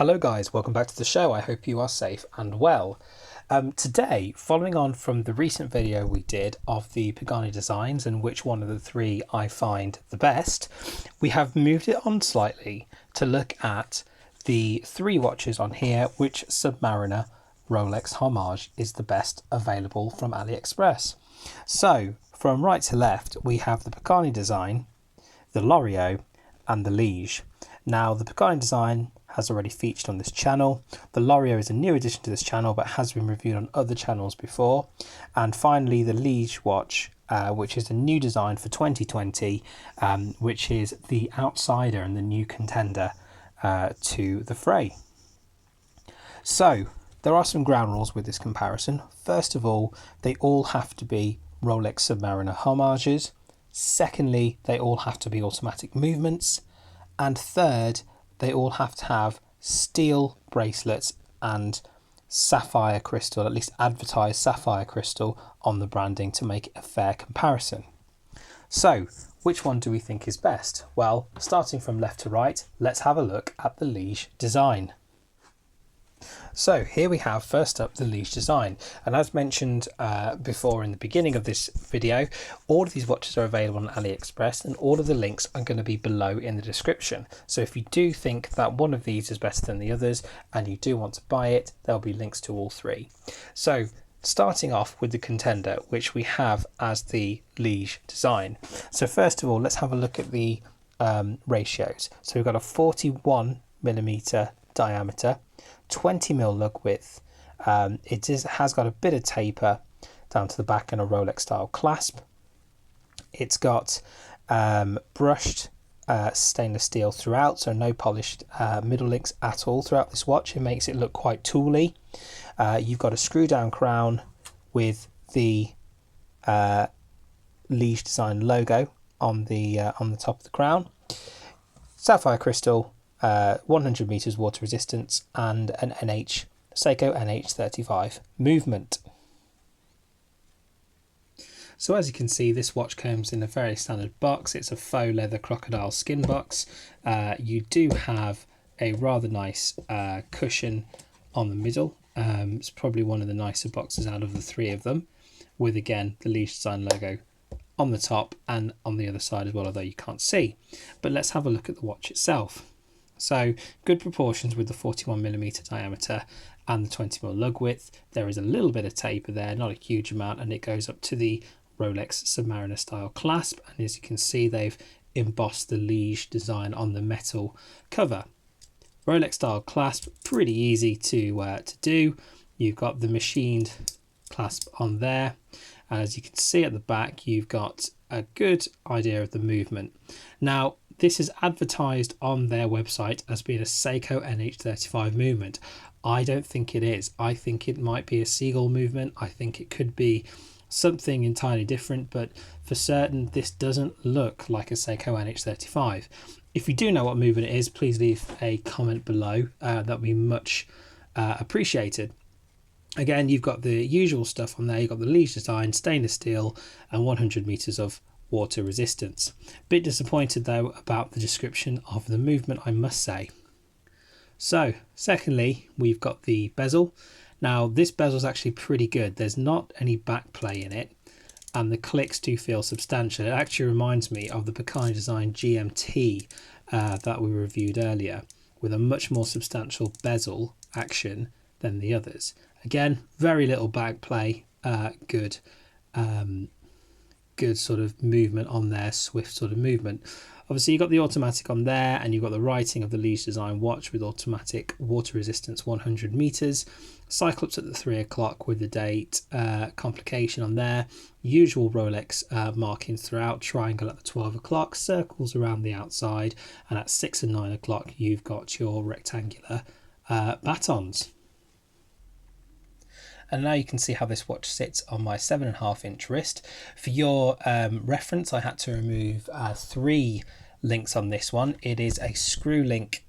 Hello guys, welcome back to the show. I hope you are safe and well. Today, following on from the recent video we did of the Pagani designs and which one of the three I find the best, we have moved it on slightly to look at the three watches on here, which Submariner Rolex Homage is the best available from AliExpress. So from right to left, we have the Pagani design, the LOREO and the Liege. Now the Pagani design has already featured on this channel. The LOREO is a new addition to this channel but has been reviewed on other channels before. And finally the Liege watch, which is a new design for 2020, which is the outsider and the new contender to the fray. So there are some ground rules with this comparison. First of all, they all have to be Rolex Submariner homages. Secondly, they all have to be automatic movements. And third, they all have to have steel bracelets and sapphire crystal, at least advertised sapphire crystal on the branding to make it a fair comparison. So which one do we think is best? Well, starting from left to right, let's have a look at the Liege design. So here we have first up the Liege design, and as mentioned before in the beginning of this video, all of these watches are available on AliExpress and all of the links are going to be below in the description. So if you do think that one of these is better than the others and you do want to buy it, there'll be links to all three. So starting off with the contender, which we have as the Liege design. So first of all, let's have a look at the ratios. So we've got a 41mm diameter, 20mm lug width. Has got a bit of taper down to the back and a Rolex style clasp. It's got brushed stainless steel throughout, so no polished middle links at all throughout this watch. It makes it look quite tooly. You've got a screw down crown with the Liege design logo on the top of the crown. Sapphire crystal, 100 meters water resistance, and an Seiko NH35 movement. So as you can see, this watch comes in a very standard box. It's a faux leather crocodile skin box. You do have a rather nice cushion on the middle. It's probably one of the nicer boxes out of the three of them, with again the Liege design logo on the top and on the other side as well, although you can't see. But let's have a look at the watch itself. So good proportions with the 41mm diameter and the 20mm lug width. There is a little bit of taper there, not a huge amount, and it goes up to the Rolex Submariner style clasp. And as you can see, they've embossed the Liege design on the metal cover. Rolex style clasp, pretty easy to do. You've got the machined clasp on there, and as you can see at the back, you've got a good idea of the movement. Now, this is advertised on their website as being a Seiko NH35 movement. I don't think it is. I think it might be a seagull movement. I think it could be something entirely different, but for certain, this doesn't look like a Seiko NH35. If you do know what movement it is, please leave a comment below. That would be much appreciated. Again, you've got the usual stuff on there. You've got the Liege design, stainless steel, and 100 meters of water resistance. Bit disappointed though about the description of the movement, I must say. So secondly, we've got the bezel. Now this bezel is actually pretty good. There's not any back play in it, and the clicks do feel substantial. It actually reminds me of the Pagani design GMT that we reviewed earlier, with a much more substantial bezel action than the others. Again, very little back play, good sort of movement on there, swift sort of movement. Obviously you've got the automatic on there, and you've got the writing of the Liege design watch with automatic water resistance 100 meters, cyclops at the 3 o'clock with the date, complication on there, usual Rolex markings throughout, triangle at the 12 o'clock, circles around the outside, and at 6 and 9 o'clock you've got your rectangular batons. And now you can see how this watch sits on my 7.5-inch wrist. For your reference, I had to remove 3 links on this one. It is a screw link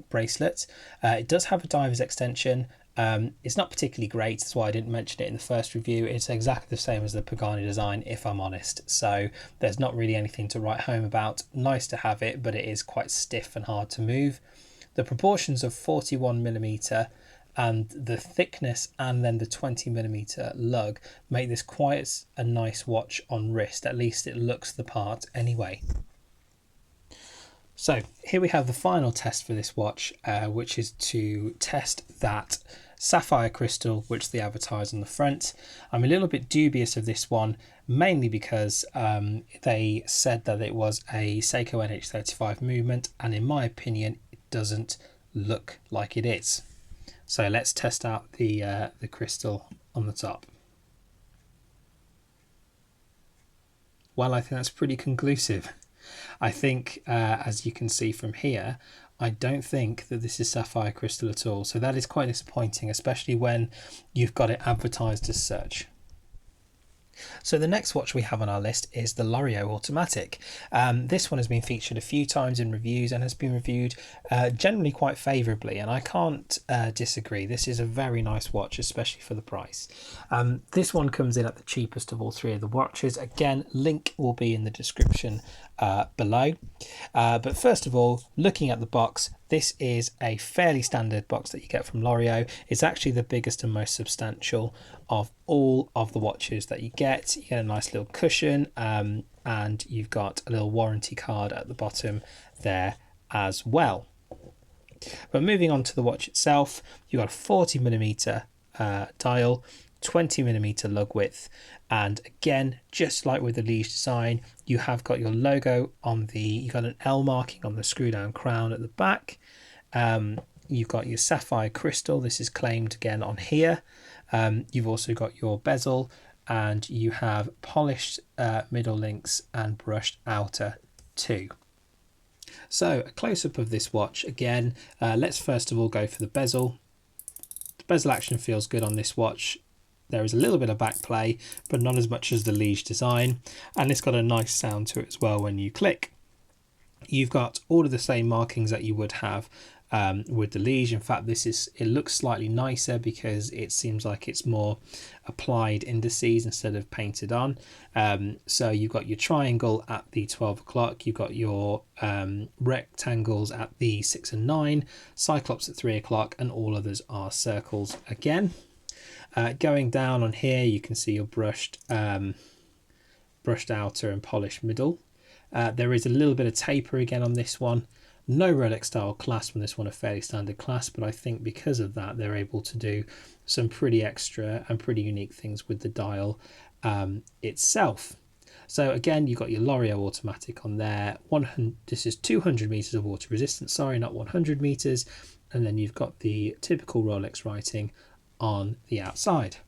bracelet. It does have a diver's extension. It's not particularly great, that's why I didn't mention it in the first review. It's exactly the same as the Pagani design, if I'm honest. So there's not really anything to write home about. Nice to have it, but it is quite stiff and hard to move. The proportions of 41mm and the thickness and then the 20mm lug make this quite a nice watch on wrist. At least it looks the part anyway. So here we have the final test for this watch, which is to test that sapphire crystal which they advertise on the front. I'm a little bit dubious of this one, mainly because they said that it was a Seiko NH35 movement, and in my opinion it doesn't look like it is. So let's test out the crystal on the top. Well, I think that's pretty conclusive. I think, as you can see from here, I don't think that this is sapphire crystal at all. So that is quite disappointing, especially when you've got it advertised as such. So the next watch we have on our list is the LOREO Automatic. This one has been featured a few times in reviews and has been reviewed generally quite favourably, and I can't disagree. This is a very nice watch, especially for the price. This one comes in at the cheapest of all three of the watches. Again, link will be in the description below. But first of all, looking at the box, this is a fairly standard box that you get from LOREO. It's actually the biggest and most substantial of all of the watches that you get. You get a nice little cushion, and you've got a little warranty card at the bottom there as well. But moving on to the watch itself, you've got a 40mm dial, 20mm lug width, and again, just like with the Liege design, you have got your logo on the, you've got an L marking on the screw down crown at the back. You've got your sapphire crystal, this is claimed again on here. You've also got your bezel, and you have polished middle links and brushed outer too. So a close-up of this watch again. Let's first of all go for the bezel. The bezel action feels good on this watch. There is a little bit of back play, but not as much as the Liege design, and it's got a nice sound to it as well when you click. You've got all of the same markings that you would have with the Liege. In fact, it looks slightly nicer because it seems like it's more applied indices instead of painted on. So you've got your triangle at the 12 o'clock, you've got your rectangles at the 6 and 9, cyclops at 3 o'clock, and all others are circles again. Going down on here, you can see your brushed outer and polished middle. There is a little bit of taper again on this one. No Rolex style clasp on this one, a fairly standard clasp, but I think because of that they're able to do some pretty extra and pretty unique things with the dial itself. So again, you've got your LOREO Automatic on there. This is 200 meters of water resistance, sorry, not 100 meters. And then you've got the typical Rolex writing on the outside.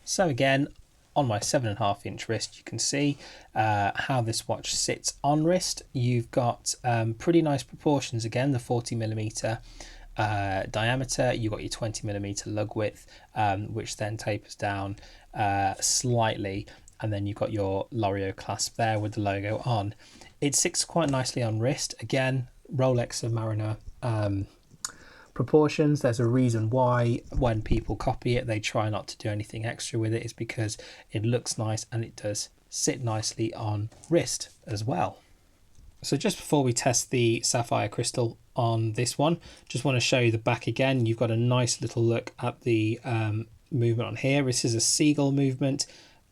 So again, on my 7.5-inch wrist, you can see how this watch sits on wrist. You've got pretty nice proportions again, the 40mm diameter. You've got your 20mm lug width, which then tapers down slightly, and then you've got your LOREO clasp there with the logo on. It sits quite nicely on wrist. Again, Rolex Submariner proportions. There's a reason why when people copy it they try not to do anything extra with it. It's because it looks nice and it does sit nicely on wrist as well. So just before we test the sapphire crystal on this one, just want to show you the back again. You've got a nice little look at the movement on here. This is a seagull movement,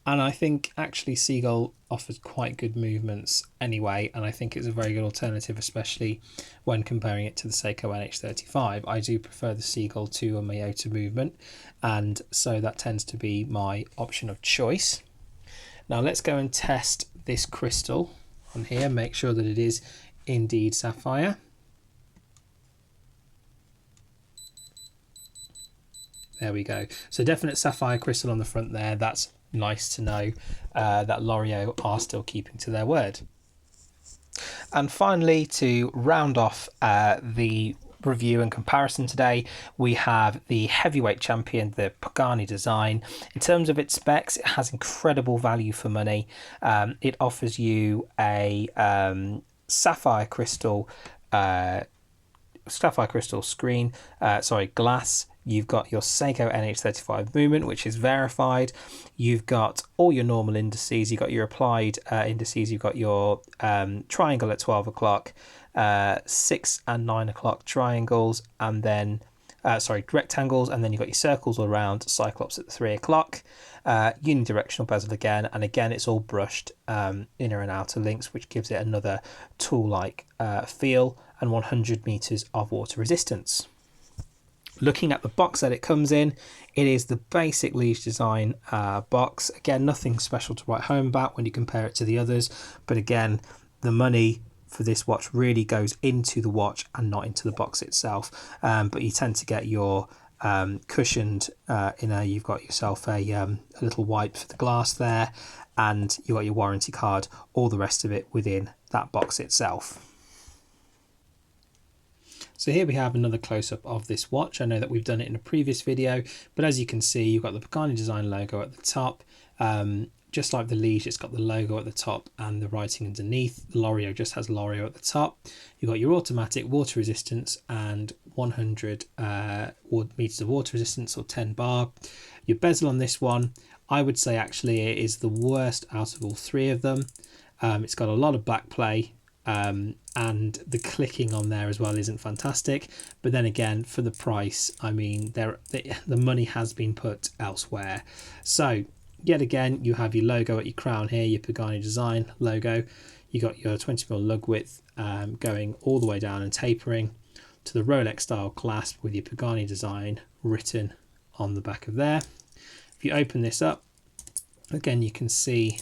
and I think actually seagull offers quite good movements anyway, and I think it's a very good alternative, especially when comparing it to the Seiko NH35. I do prefer the seagull to a Miyota movement, and so that tends to be my option of choice. Now let's go and test this crystal on here, make sure that it is indeed sapphire. There we go. So definite sapphire crystal on the front there. That's nice to know that LOREO are still keeping to their word. And finally, to round off the review and comparison today, we have the heavyweight champion, the Pagani design. In terms of its specs, it has incredible value for money. It offers you a sapphire crystal screen, glass. You've got your Seiko NH35 movement, which is verified. You've got all your normal indices. You've got your applied indices. You've got your triangle at 12 o'clock. 6 and 9 o'clock triangles, and then rectangles, and then you've got your circles all around, Cyclops at the 3 o'clock, unidirectional bezel again, and again it's all brushed inner and outer links, which gives it another tool-like feel, and 100 meters of water resistance. Looking at the box that it comes in, it is the basic Liege design box. Again, nothing special to write home about when you compare it to the others, but again, the money for this watch really goes into the watch and not into the box itself. But you tend to get your cushioned inner. You've got yourself a little wipe for the glass there, and you got your warranty card, all the rest of it within that box itself. So here we have another close-up of this watch. I know that we've done it in a previous video, but as you can see, you've got the Pagani design logo at the top. Just like the Liege, it's got the logo at the top and the writing underneath. LOREO just has LOREO at the top. You've got your automatic water resistance and 100 meters of water resistance, or 10 bar. Your bezel on this one, I would say actually it is the worst out of all three of them. It's got a lot of back play, and the clicking on there as well isn't fantastic. But then again, for the price, I mean, the money has been put elsewhere. So yet again, you have your logo at your crown here, your Pagani design logo. You got your 20mm lug width going all the way down and tapering to the Rolex style clasp with your Pagani design written on the back of there. If you open this up, again, you can see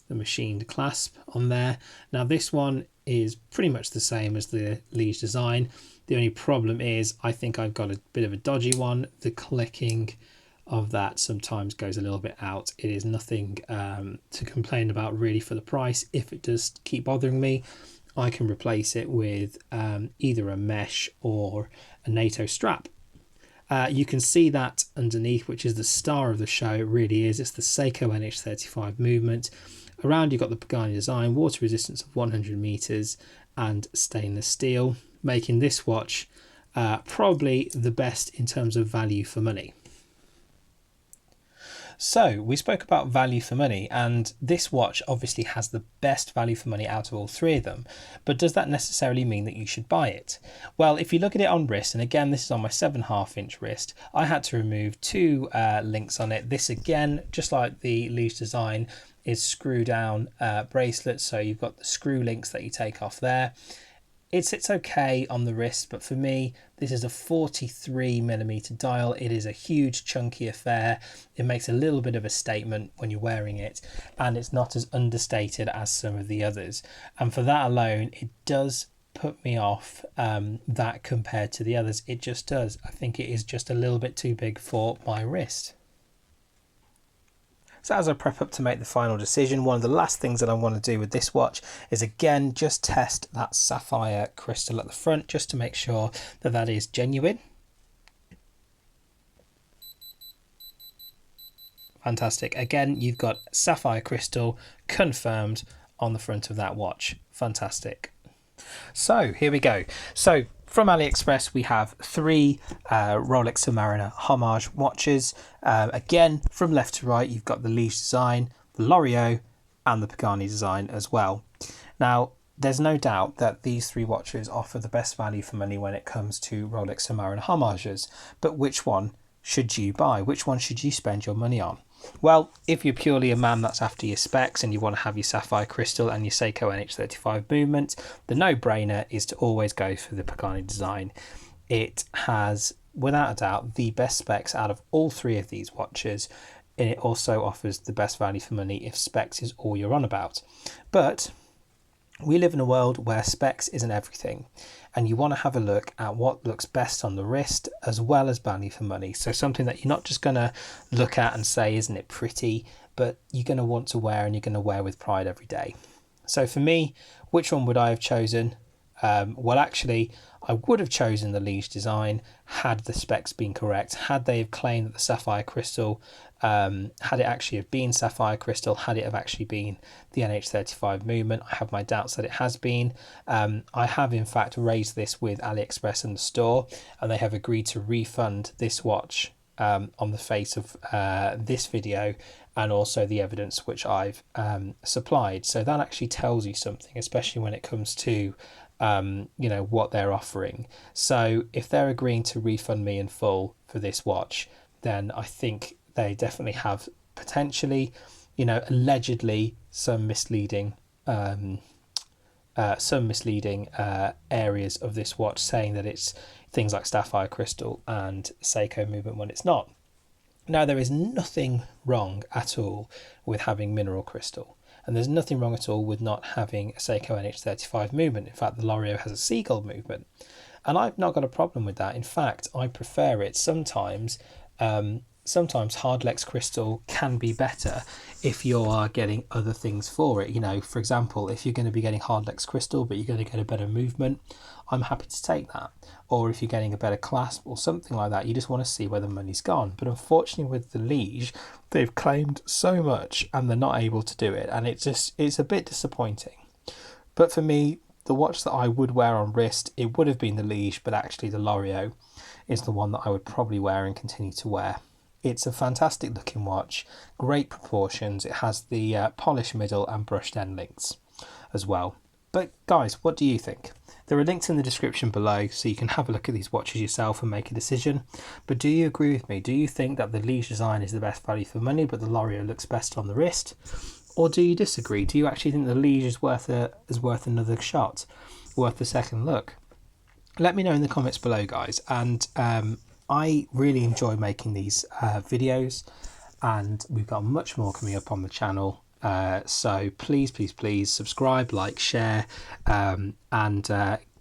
the machined clasp on there. Now this one is pretty much the same as the Liege design. The only problem is I think I've got a bit of a dodgy one. The clicking of that sometimes goes a little bit out. It is nothing to complain about really for the price. If it does keep bothering me, I can replace it with either a mesh or a NATO strap. You can see that underneath, which is the star of the show. It really is. It's the Seiko NH35 movement. Around you've got the Pagani design, water resistance of 100 meters, and stainless steel, making this watch probably the best in terms of value for money. So we spoke about value for money, and this watch obviously has the best value for money out of all three of them. But does that necessarily mean that you should buy it? Well, if you look at it on wrist, and again, this is on my 7.5 inch wrist, I had to remove two links on it. This again, just like the Liege design, is screw down bracelets. So you've got the screw links that you take off there. It sits okay on the wrist, but for me, this is a 43mm dial. It is a huge chunky affair. It makes a little bit of a statement when you're wearing it, and it's not as understated as some of the others. And for that alone, it does put me off that compared to the others. It just does. I think it is just a little bit too big for my wrist. So as I prep up to make the final decision, one of the last things that I want to do with this watch is again just test that sapphire crystal at the front, just to make sure that that is genuine. Fantastic. Again, you've got sapphire crystal confirmed on the front of that watch. Fantastic. So here we go. So from AliExpress, we have three Rolex Submariner Homage watches. Again, from left to right, you've got the Liege design, the LOREO, and the Pagani design as well. Now, there's no doubt that these three watches offer the best value for money when it comes to Rolex Submariner Homages. But which one should you buy? Which one should you spend your money on? Well, if you're purely a man that's after your specs and you want to have your Sapphire Crystal and your Seiko NH35 movement, the no-brainer is to always go for the Pagani design. It has, without a doubt, the best specs out of all three of these watches, and it also offers the best value for money if specs is all you're on about. But we live in a world where specs isn't everything, and you want to have a look at what looks best on the wrist as well as value for money. So something that you're not just going to look at and say, isn't it pretty, but you're going to want to wear and you're going to wear with pride every day. So for me, which one would I have chosen? Well, actually, I would have chosen the Liege design had the specs been correct, had they have claimed that the Sapphire Crystal, had it actually have been Sapphire Crystal, had it have actually been the NH35 movement. I have my doubts that it has been. I have in fact raised this with AliExpress and the store, and they have agreed to refund this watch on the face of this video and also the evidence which I've supplied. So that actually tells you something, especially when it comes to you know, what they're offering. So if they're agreeing to refund me in full for this watch, then I think they definitely have potentially, you know, allegedly some misleading areas of this watch, saying that it's things like Sapphire Crystal and Seiko movement when it's not. Now, there is nothing wrong at all with having mineral crystal, and there's nothing wrong at all with not having a Seiko NH35 movement. In fact, the LOREO has a seagull movement, and I've not got a problem with that. In fact, I prefer it sometimes. Sometimes Hardlex crystal can be better if you are getting other things for it. You know, for example, if you're going to be getting Hardlex crystal but you're going to get a better movement, I'm happy to take that. Or if you're getting a better clasp or something like that, you just want to see where the money's gone. But unfortunately with the Liege, they've claimed so much and they're not able to do it, and it's a bit disappointing. But for me, the watch that I would wear on wrist, it would have been the Liege, but actually the LOREO is the one that I would probably wear and continue to wear. It's a fantastic looking watch, great proportions. It has the polished middle and brushed end links as well. But guys, what do you think? There are links in the description below so you can have a look at these watches yourself and make a decision. But do you agree with me? Do you think that the Liege design is the best value for money but the LOREO looks best on the wrist? Or do you disagree? Do you actually think the Liege is worth another shot, worth a second look? Let me know in the comments below, guys. And I really enjoy making these videos, and we've got much more coming up on the channel. So please subscribe, like, share, and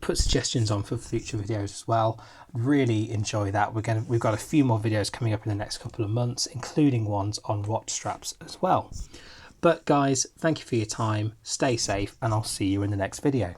put suggestions on for future videos as well. Really enjoy that. We've got a few more videos coming up in the next couple of months, including ones on watch straps as well. But guys, thank you for your time, stay safe, and I'll see you in the next video.